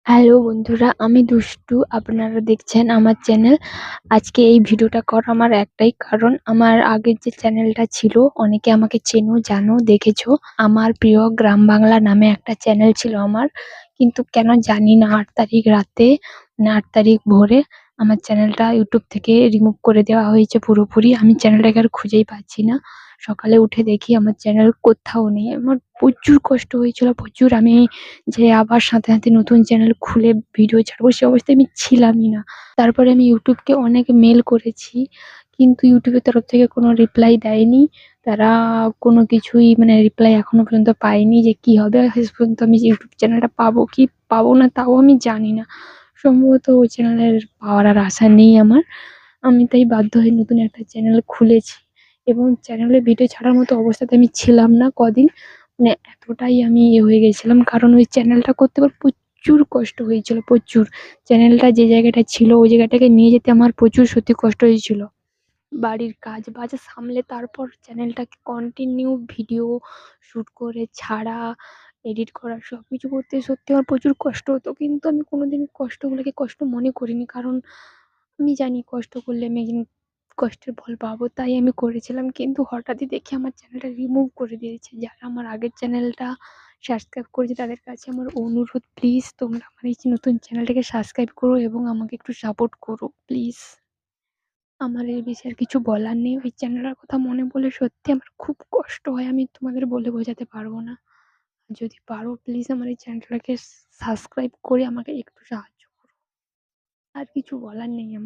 Hello বন্ধুরা, আমি দুষ্টু। আপনারা দেখছেন আমার চ্যানেল। আজকে এই ভিডিওটা করার আমার একটাই কারণ, আমার আগের যে চ্যানেলটা ছিল, অনেকে আমাকে চেনো, জানো, দেখেছো। আমার প্রিয় গ্রাম বাংলা নামে একটা চ্যানেল ছিল আমার, কিন্তু কেন জানি না ৮ তারিখ রাতে, মানে ৮ তারিখ ভোরে আমার চ্যানেলটা ইউটিউব থেকে রিমুভ করে দেওয়া হয়েছে পুরোপুরি। আমি চ্যানেলটাকে আর খুঁজেই পাচ্ছি না। সকালে উঠে দেখি আমার চ্যানেল কোথাও নেই। আমার প্রচুর কষ্ট হয়েছিল, প্রচুর। আমি যে আবার সাথে সাথে নতুন চ্যানেল খুলে ভিডিও ছাড়বো সে অবস্থায় আমি ছিলামই না। তারপরে আমি ইউটিউবকে অনেক মেল করেছি, কিন্তু ইউটিউবের তরফ থেকে কোনো রিপ্লাই দেয়নি। তারা কোনো কিছুই, মানে রিপ্লাই এখনো পর্যন্ত পাইনি যে কি হবে। শেষ পর্যন্ত আমি যে ইউটিউব চ্যানেলটা পাবো কি পাবো না তাও আমি জানি না। সম্ভবত ওই চ্যানেলের পাওয়ার আর আশা নেই আমার। আমি তাই বাধ্য হয়ে নতুন একটা চ্যানেল খুলেছি, এবং চ্যানেলে ভিডিও ছাড়ার মতো অবস্থাতে আমি ছিলাম না কদিন। মানে এতটাই আমি হয়ে গেছিলাম, কারণ ওই চ্যানেলটা করতে আমার প্রচুর কষ্ট হয়েছিল, প্রচুর। চ্যানেলটা যে জায়গাটা ছিল ওই জায়গাটাকে নিয়ে যেতে আমার প্রচুর সত্যি কষ্ট হয়েছিল। বাড়ির কাজ বাজ সামলে তারপর চ্যানেলটাকে কন্টিনিউ ভিডিও শুট করে ছাড়া, এডিট করা, সবকিছু করতে সত্যি আমার প্রচুর কষ্ট হতো। কিন্তু আমি কোনোদিন কষ্টগুলোকে কষ্ট মনে করিনি, কারণ আমি জানি কষ্ট করলে আমি একদিন কষ্টের ফল পাবো, তাই আমি করেছিলাম। কিন্তু হঠাৎই দেখি আমার চ্যানেলটা রিমুভ করে দিয়েছে। যারা আমার আগের চ্যানেলটা সাবস্ক্রাইব করেছে তাদের কাছে আমার অনুরোধ, প্লিজ তোমরা আমার এই নতুন চ্যানেলটাকে সাবস্ক্রাইব করো এবং আমাকে একটু সাপোর্ট করো প্লিজ। আমার এর বেশি আর কিছু বলার নেই। ওই চ্যানেলটার কথা মনে পড়লে সত্যি আমার খুব কষ্ট হয়। আমি তোমাদের বলে বোঝাতে পারবো না। যদি পারো প্লিজ আমার এই চ্যানেলটাকে সাবস্ক্রাইব করে আমাকে একটু সাহায্য করো। আর কিছু বলার নেই আমার।